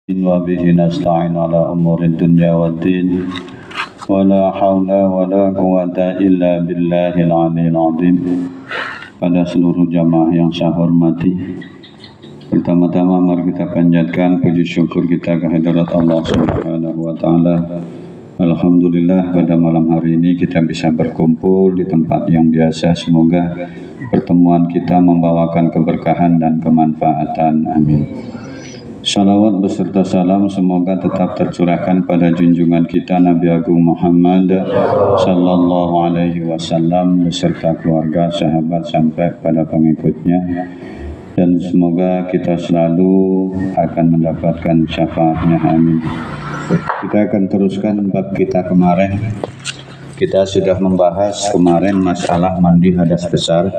وبه نستعين على أمور الدنيا والدين ولا حول ولا قوة إلا بالله العلي العظيم. Pada seluruh jamaah yang saya hormati, pertama-tama mari kita panjatkan puji syukur kita kehadirat Allah Subhanahu wa taala. Alhamdulillah pada malam hari ini kita bisa berkumpul di tempat yang biasa. Semoga pertemuan kita membawakan keberkahan dan kemanfaatan. Amin. Salawat beserta salam semoga tetap tercurahkan pada junjungan kita Nabi Agung Muhammad sallallahu alaihi wasallam beserta keluarga, sahabat sampai pada pengikutnya, dan semoga kita selalu akan mendapatkan syafaatnya. Amin. Kita akan teruskan bab kita kemarin. Kita sudah membahas kemarin masalah mandi hadas besar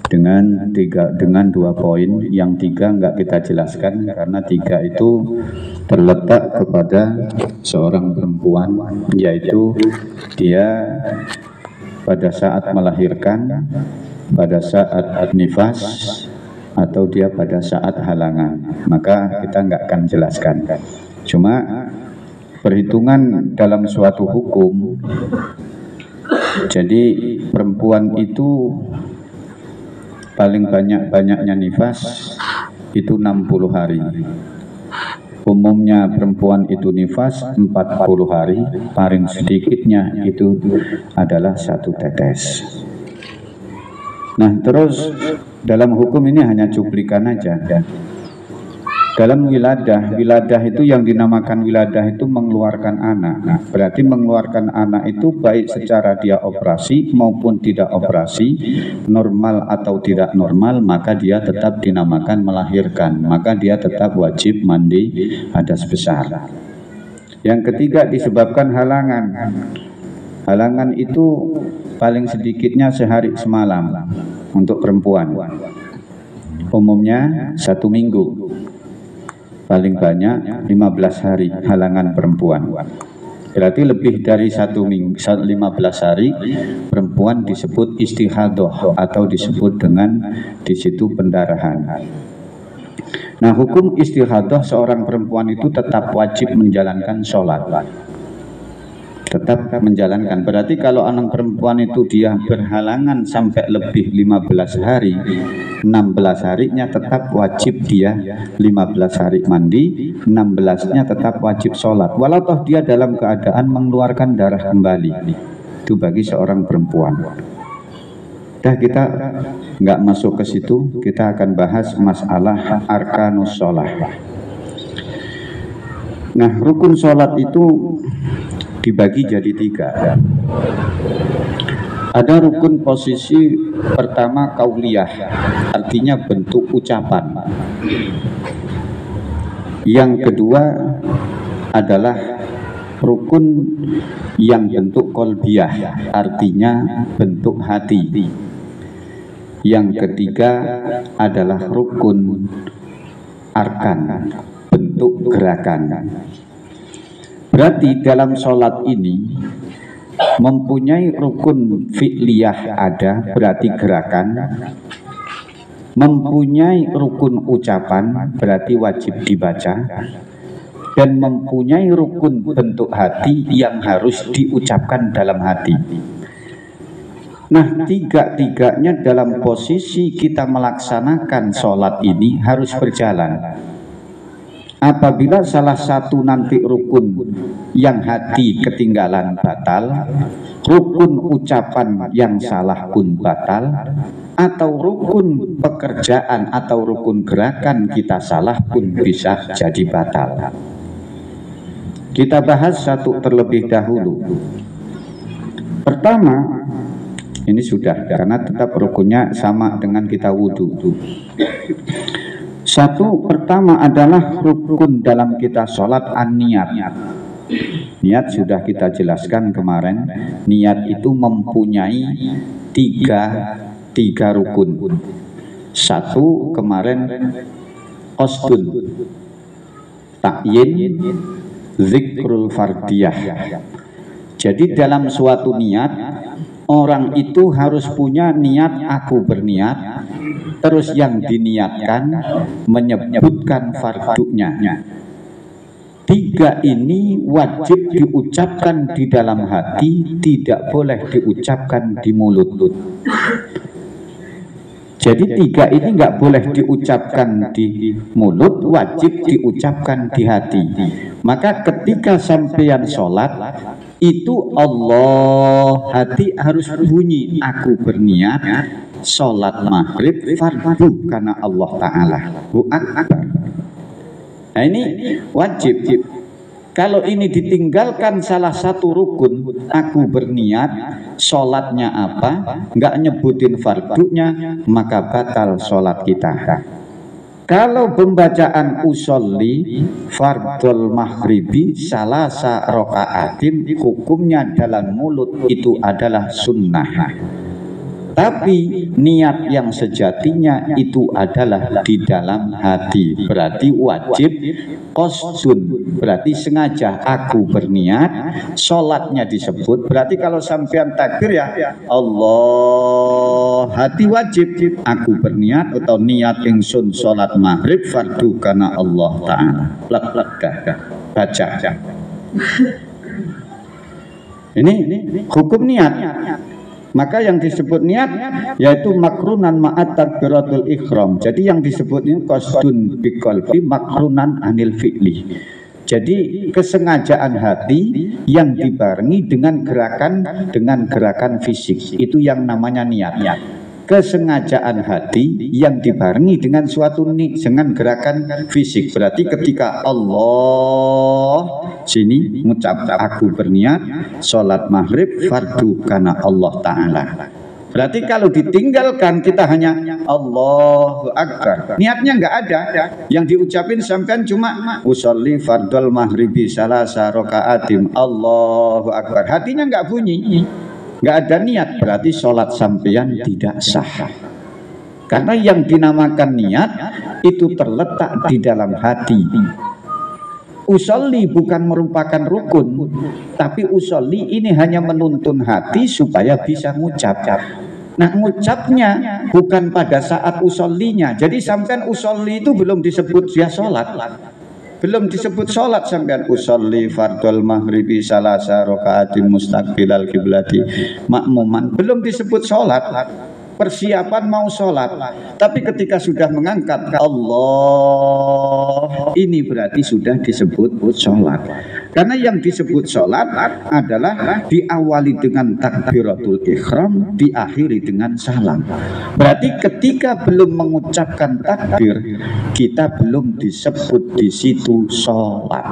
dengan dua poin. Yang tiga enggak kita jelaskan karena tiga itu terletak kepada seorang perempuan, yaitu dia pada saat melahirkan, pada saat nifas, atau dia pada saat halangan. Maka kita enggak akan jelaskan. Cuma perhitungan dalam suatu hukum, jadi perempuan itu paling banyaknya nifas itu 60 hari. Umumnya perempuan itu nifas 40 hari, paling sedikitnya itu adalah 1 tetes. Nah, terus dalam hukum ini hanya cuplikan aja. Dalam wiladah itu yang dinamakan wiladah itu mengeluarkan anak. Nah, berarti mengeluarkan anak itu baik secara dia operasi maupun tidak operasi, normal atau tidak normal, maka dia tetap dinamakan melahirkan. Maka dia tetap wajib mandi hadas besar. Yang ketiga disebabkan halangan. Halangan itu paling sedikitnya sehari semalam untuk perempuan. Umumnya 1 minggu. Paling banyak 15 hari halangan perempuan. Berarti lebih dari 1 minggu, 15 hari perempuan disebut istihadah atau disebut dengan di situ pendarahan. Nah, hukum istihadah seorang perempuan itu tetap wajib menjalankan sholat. Tetap menjalankan. Berarti kalau anak perempuan itu dia berhalangan sampai lebih 15 hari, 16 harinya tetap wajib dia 15 hari mandi, 16-nya tetap wajib sholat. Walau toh dia dalam keadaan mengeluarkan darah kembali. Itu bagi seorang perempuan. Dah, kita nggak masuk ke situ. Kita akan bahas masalah arkanus sholat. Nah, rukun sholat itu dibagi jadi 3. Ada rukun posisi pertama kauliyah, artinya bentuk ucapan. Yang kedua adalah rukun yang bentuk kolbiyah, artinya bentuk hati. Yang ketiga adalah rukun arkan, bentuk gerakan. Berarti dalam sholat ini mempunyai rukun fi'liyah ada, berarti gerakan. Mempunyai rukun ucapan, berarti wajib dibaca. Dan mempunyai rukun bentuk hati yang harus diucapkan dalam hati. Nah, tiga-tiganya dalam posisi kita melaksanakan sholat ini harus berjalan. Apabila salah satu nanti rukun yang hati ketinggalan batal, rukun ucapan yang salah pun batal, atau rukun pekerjaan atau rukun gerakan kita salah pun bisa jadi batal. Kita bahas satu terlebih dahulu. Pertama, ini sudah karena tetap rukunnya sama dengan kita wudhu. Pertama adalah rukun dalam kita sholat an-niyat. Niat sudah kita jelaskan kemarin. Niat itu mempunyai tiga rukun. 1 kemarin qasdun, ta'yin, zikrul fardiyah. Jadi dalam suatu niat, orang itu harus punya niat, aku berniat, terus yang diniatkan menyebutkan fardunya. Tiga ini wajib diucapkan di dalam hati, tidak boleh diucapkan di mulut. Jadi tiga ini nggak boleh diucapkan di mulut, wajib diucapkan di hati. Maka ketika sampeyan sholat, itu Allah, hati harus bunyi, aku berniat sholat maghrib fardu karena Allah Ta'ala. Nah ini wajib. Kalau ini ditinggalkan salah satu rukun, aku berniat sholatnya apa, nggak nyebutin fardunya, maka batal sholat kita. Kalau pembacaan usolli fardul maghribi salasa rokaatin, hukumnya dalam mulut itu adalah sunnah. Tapi niat yang sejatinya itu adalah di dalam hati. Berarti wajib qasdun, berarti sengaja aku berniat, sholatnya disebut. Berarti kalau sampean takbir ya Allah, hati wajib aku berniat atau niat ingsun sholat maghrib fardu karena Allah Ta'ala. Baca. Ini hukum niat. Maka yang disebut niat yaitu makrunan ma'at takbiratul ihram. Jadi yang disebut ini qasdun biqalbi makrunan anil fi'li. Jadi kesengajaan hati yang dibarengi dengan gerakan fisik, itu yang namanya niat. Kesengajaan hati yang dibarengi dengan suatu dengan gerakan fisik. Berarti ketika Allah sini mengucap aku berniat sholat maghrib fardu karena Allah Ta'ala. Berarti kalau ditinggalkan kita hanya Allahu Akbar, niatnya nggak ada. Yang diucapin sampean cuma usolli fardul maghribi salasa rokaatim Allahu Akbar, hatinya nggak bunyi, nggak ada niat. Berarti sholat sampean tidak sah. Karena yang dinamakan niat itu terletak di dalam hati. Usolli bukan merupakan rukun, tapi usolli ini hanya menuntun hati supaya bisa ngucap. Nah, ngucapnya bukan pada saat usollinya. Jadi sampean usolli itu belum disebut dia sholat, belum disebut sholat. Sampean usolli fardul maghribi salasa rokaatin mustaqbilal kiblati makmuman, belum disebut sholat. Persiapan mau sholat, tapi ketika sudah mengangkat Allah, ini berarti sudah disebut sholat. Karena yang disebut sholat adalah diawali dengan takbiratul ihram, diakhiri dengan salam. Berarti ketika belum mengucapkan takbir, kita belum disebut di situ sholat,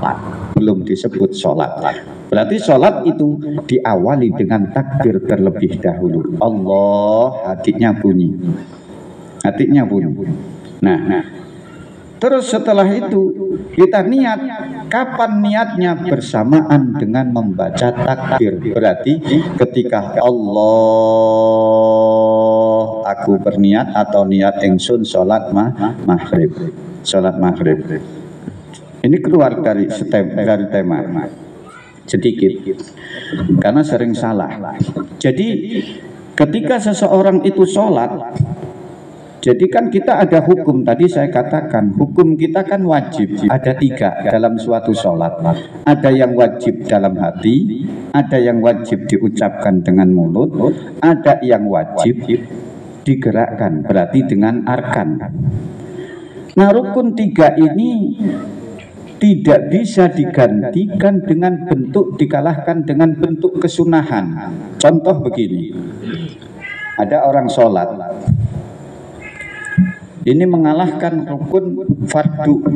belum disebut sholat. Berarti sholat itu diawali dengan takbir terlebih dahulu. Allah, hatinya bunyi. Nah, terus setelah itu kita niat. Kapan niatnya? Bersamaan dengan membaca takbir. Berarti ketika Allah, aku berniat atau niat ingsun sholat maghrib. Sholat maghrib. Ini keluar dari tema. Sedikit karena sering salah. Jadi ketika seseorang itu sholat, jadi kan kita ada hukum. Tadi saya katakan hukum kita kan wajib. Ada 3 dalam suatu sholat. Ada yang wajib dalam hati, ada yang wajib diucapkan dengan mulut, ada yang wajib digerakkan, berarti dengan arkan. Nah, rukun 3 ini tidak bisa digantikan dengan bentuk, dikalahkan dengan bentuk kesunahan. Contoh begini, ada orang sholat, ini mengalahkan rukun fardu,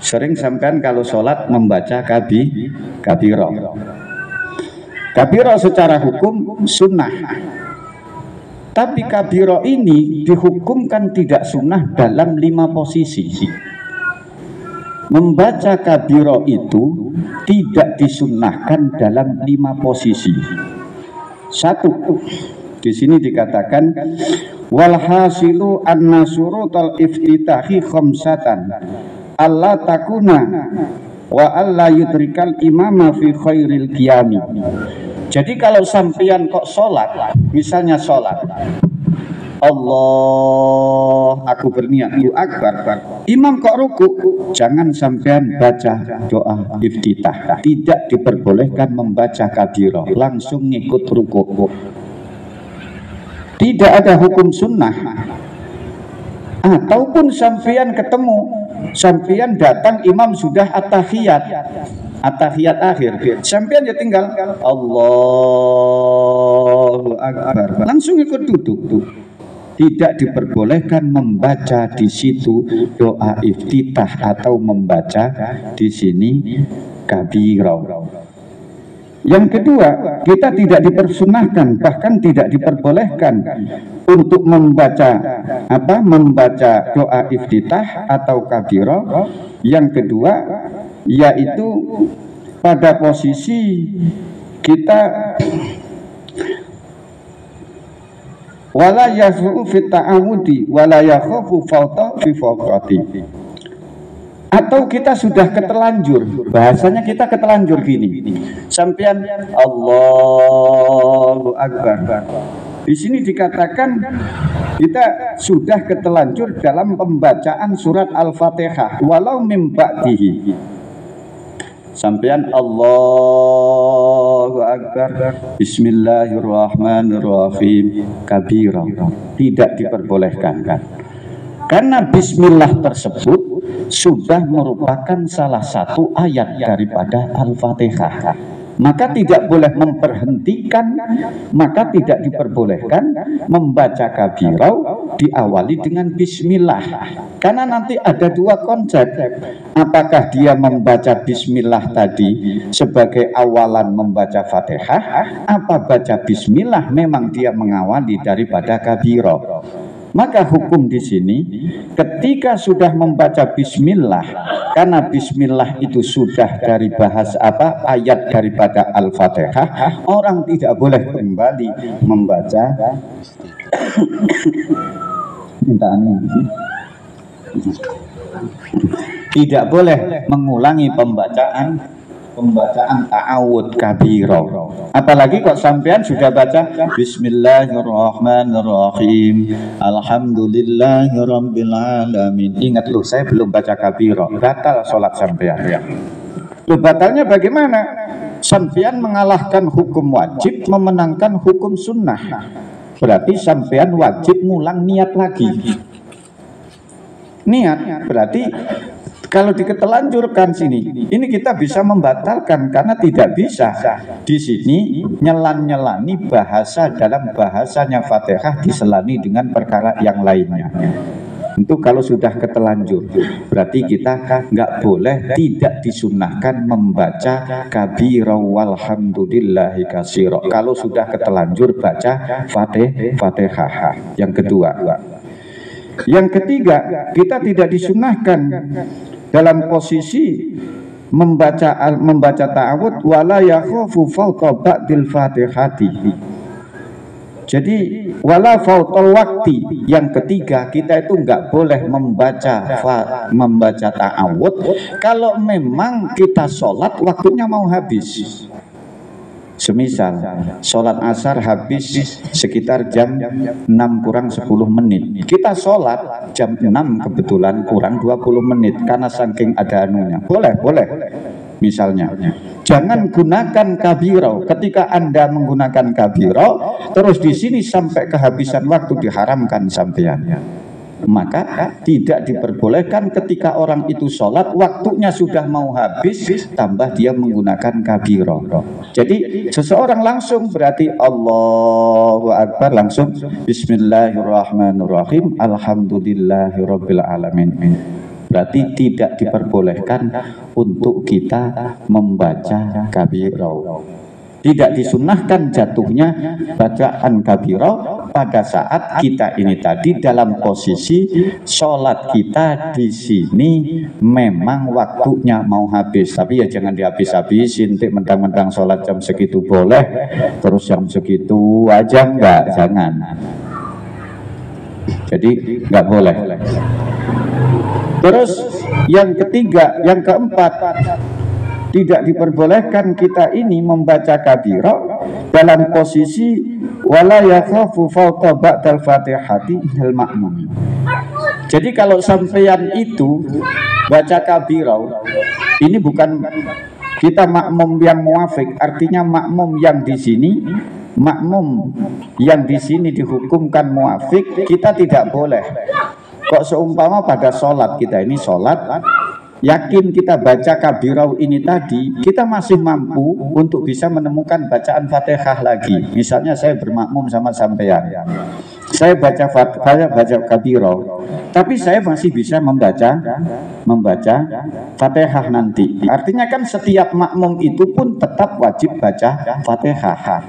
Sering sampean kalau sholat membaca kabiro secara hukum sunnah. Tapi kabiro ini dihukumkan tidak sunnah dalam 5 posisi. Membaca kabiro itu tidak disunnahkan dalam 5 posisi. 1, di sini dikatakan walhasilu anna surutal iftitahi khamsatan alla takuna wa alla yudrikal imama fi khairil qiyami. Jadi kalau sampeyan kok sholat, misalnya sholat, Allah, aku berniat Allahu Akbar. Imam kok ruku, jangan sampean baca doa iftitah. Tidak diperbolehkan membaca kabirah, langsung ngikut ruku. Tidak ada hukum sunnah. Ataupun sampean ketemu, sampean datang imam sudah at-tahiyat akhir, sampean ya tinggal Allahu Akbar, langsung ikut duduk. Tidak diperbolehkan membaca di situ doa iftitah atau membaca di sini kabirah. Yang kedua, kita tidak dipersunahkan, bahkan tidak diperbolehkan untuk membaca doa iftitah atau kabirah. Yang kedua, yaitu pada posisi kita wala yasru fi ta'awudi wala yakhafu fawta fi fawqati. Atau kita sudah ketelanjur, bahasanya kita ketelanjur gini, sampean Allahu Akbar. Di sini dikatakan kita sudah ketelanjur dalam pembacaan surat Al-Fatihah, walau mim ba'dihi. Sampean Allahu Akbar, Bismillahirrahmanirrahim, kabirah, tidak diperbolehkan. Karena bismillah tersebut sudah merupakan salah satu ayat daripada Al-Fatihah, maka tidak boleh memperhentikan, maka tidak diperbolehkan membaca kabirah diawali dengan bismillah. Karena nanti ada dua konsep, apakah dia membaca bismillah tadi sebagai awalan membaca Fatihah, apa baca bismillah memang dia mengawali daripada kabirah. Maka hukum di sini ketika sudah membaca bismillah, karena bismillah itu sudah dari ayat daripada Al-Fatihah, orang tidak boleh kembali membaca tidak boleh mengulangi pembacaan ta'awud kabirah. Apalagi kok sampean sudah baca Bismillahirrahmanirrahim, Alhamdulillahirabbil alamin. Ingat loh, saya belum baca kabirah, batal sholat sampean. Loh, batalnya bagaimana? Sampean mengalahkan hukum wajib, memenangkan hukum sunnah. Berarti sampean wajib ngulang niat lagi. Niat berarti kalau diketelanjurkan sini, ini kita bisa membatalkan karena tidak bisa di sini nyelan-nyelani bahasa dalam bahasanya Fatihah diselani dengan perkara yang lainnya. Itu kalau sudah ketelanjur, berarti kita nggak boleh, tidak disunahkan membaca kabirah walhamdulillahi katsira. Kalau sudah ketelanjur baca Fatihah. Yang kedua. Yang ketiga, kita tidak disunahkan dalam posisi membaca ta'awud wala yakhafu fawqa ba'dil fatihati. Jadi wala fawqal waqti. Yang ketiga, kita itu enggak boleh membaca ta'awud kalau memang kita sholat waktunya mau habis. Semisal sholat asar habis sekitar jam 6 kurang 10 menit, kita sholat jam 6 kebetulan kurang 20 menit karena saking ada anunya, boleh misalnya. Jangan gunakan kabirah. Ketika Anda menggunakan kabirah terus di sini sampai kehabisan waktu, diharamkan sampean. Maka tidak diperbolehkan ketika orang itu sholat waktunya sudah mau habis tambah dia menggunakan kabirah. Jadi seseorang langsung berarti Allahu Akbar, langsung Bismillahirrahmanirrahim, Alhamdulillahirabbil alamin. Berarti tidak diperbolehkan untuk kita membaca kabirah. Tidak disunahkan jatuhnya bacaan kabirah pada saat kita ini tadi dalam posisi sholat kita di sini memang waktunya mau habis. Tapi ya jangan dihabis-habisin, mentang-mentang sholat jam segitu boleh, terus jam segitu aja enggak, jangan. Jadi enggak boleh. Terus yang ketiga, yang keempat, tidak diperbolehkan kita ini membaca kabirah dalam posisi wala yakhafu fawta ba'dal fatihati hal ma'mum. Jadi kalau sampeyan itu baca kabirau, ini bukan kita makmum yang muafik, artinya makmum yang di sini, makmum yang di sini dihukumkan muafik, kita tidak boleh. Kok seumpama pada sholat kita ini sholat, yakin kita baca kabirau ini tadi, kita masih mampu untuk bisa menemukan bacaan Fatihah lagi. Misalnya saya bermakmum sama sampean, saya baca kabirau, tapi saya masih bisa membaca Fatihah nanti. Artinya kan setiap makmum itu pun tetap wajib baca Fatihah.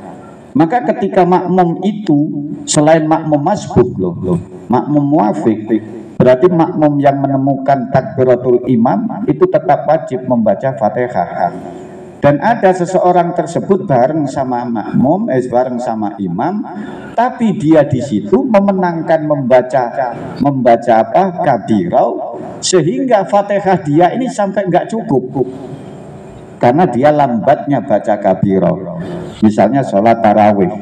Maka ketika makmum itu selain makmum masbuk loh, makmum muafik, berarti makmum yang menemukan takbiratul imam itu tetap wajib membaca Fatihah. Dan ada seseorang tersebut bareng sama makmum, bareng sama imam, tapi dia di situ memenangkan membaca kabirau, sehingga Fatihah dia ini sampai nggak cukup karena dia lambatnya baca kabirau. Misalnya sholat tarawih,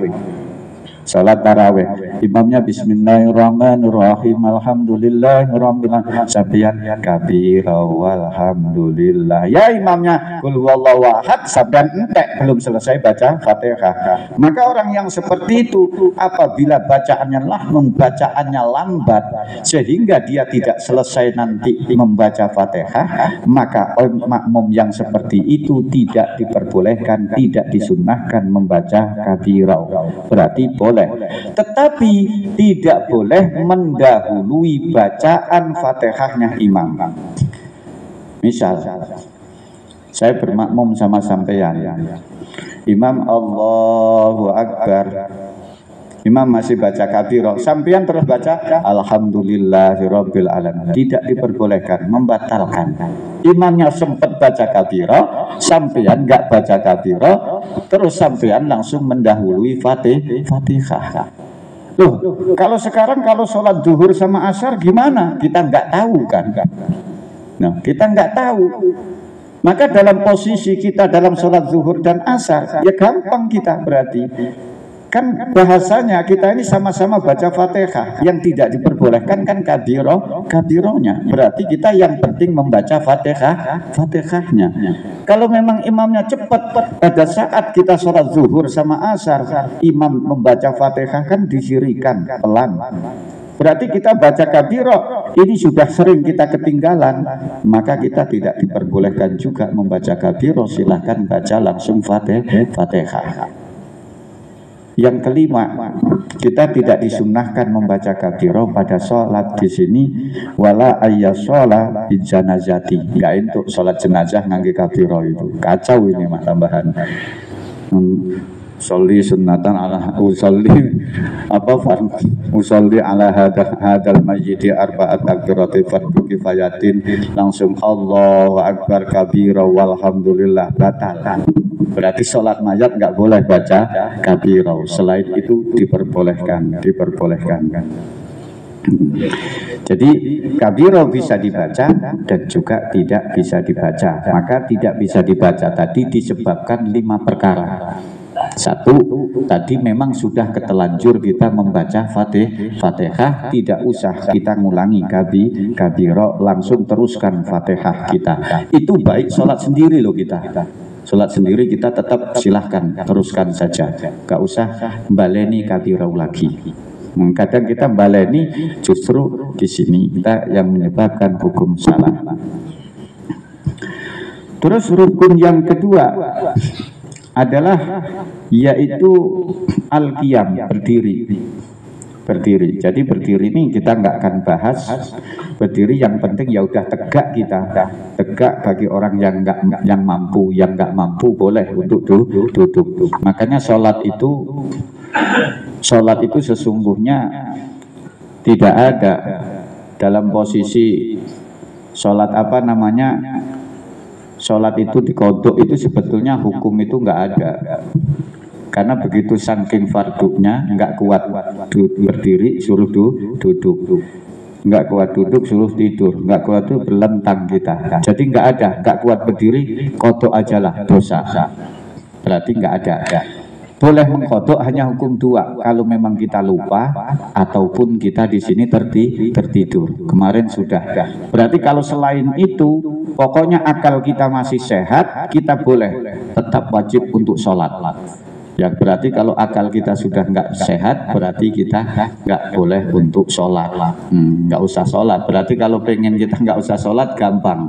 imamnya bismillahirrahmanirrahim alhamdulillahirabbil alamin sampeyan kabira walhamdulillah, ya imamnya qul huwallahu ahad, sampeyan entek belum selesai baca Fatihah. Maka orang yang seperti itu apabila bacaannya lambat sehingga dia tidak selesai nanti membaca Fatihah, maka makmum yang seperti itu tidak diperbolehkan, tidak disunnahkan membaca kabirau. Berarti boleh, tetapi tidak boleh mendahului bacaan Fatihahnya imam. Misal saya bermakmum sama sampeyan, imam Allahu Akbar, imam masih baca kabirah, sampeyan terus baca alhamdulillahirabbil alamin, tidak diperbolehkan, membatalkan. Imamnya sempat baca kabirah, sampeyan nggak baca kabirah, terus sampeyan langsung mendahului Fatihah. Loh, kalau sekarang kalau sholat zuhur sama asar gimana? Kita nggak tahu kan? Nah, kita nggak tahu. Maka dalam posisi kita dalam sholat zuhur dan asar, ya gampang kita berarti. Kan bahasanya kita ini sama-sama baca Fatihah, yang tidak diperbolehkan kan kabirohnya. Berarti kita yang penting membaca Fatihahnya. Kalau memang imamnya cepat, pada saat kita sholat zuhur sama asar, imam membaca Fatihah kan disirikan pelan. Berarti kita baca kabiroh ini sudah sering kita ketinggalan, maka kita tidak diperbolehkan juga membaca kabiroh. Silahkan baca langsung Fatihah. Yang kelima, kita tidak disunnahkan membaca kabirah pada sholat di sini, wala ayyasola bijanazati, nggak untuk sholat jenazah ngangge kabirah itu kacau ini mah tambahan. Usolli sunnatan ala usolli ala hadal mayyiti arba'at takbirati fardu kifayatin, langsung Allahu Akbar kabira walhamdulillah, batal. Berarti sholat mayat nggak boleh baca kabirah. Selain itu diperbolehkan. Jadi kabirah bisa dibaca dan juga tidak bisa dibaca. Maka tidak bisa dibaca tadi disebabkan 5 perkara. Satu, tadi memang sudah ketelanjur kita membaca Fatihah, tidak usah kita ngulangi kabirah, langsung teruskan Fatihah kita. Itu baik sholat sendiri loh kita. Sholat sendiri kita tetap silahkan teruskan saja, gak usah baleni kabirau lagi. Kadang kita baleni justru di sini kita yang menyebabkan hukum salah. Terus rukun yang kedua adalah yaitu al-qiyam, berdiri. Jadi berdiri ini kita nggak akan bahas. Berdiri yang penting ya udah tegak kita, tegak bagi orang yang nggak mampu boleh untuk duduk. Makanya sholat itu sesungguhnya tidak ada dalam posisi sholat sholat itu dikodok itu sebetulnya hukum itu nggak ada. Karena begitu saking fardunya nggak kuat berdiri suruh duduk, nggak kuat duduk suruh tidur, nggak kuat itu berlentang kita. Jadi nggak kuat berdiri kodok aja lah, dosa. Berarti nggak ada. boleh mengkodok hanya hukum dua, kalau memang kita lupa ataupun kita di sini tertidur. Kemarin sudah. Berarti kalau selain itu, pokoknya akal kita masih sehat, kita boleh tetap wajib untuk sholat. Ya berarti kalau akal kita sudah nggak sehat, berarti kita nggak boleh untuk sholat. Nggak usah sholat. Berarti kalau pengen kita nggak usah sholat, gampang.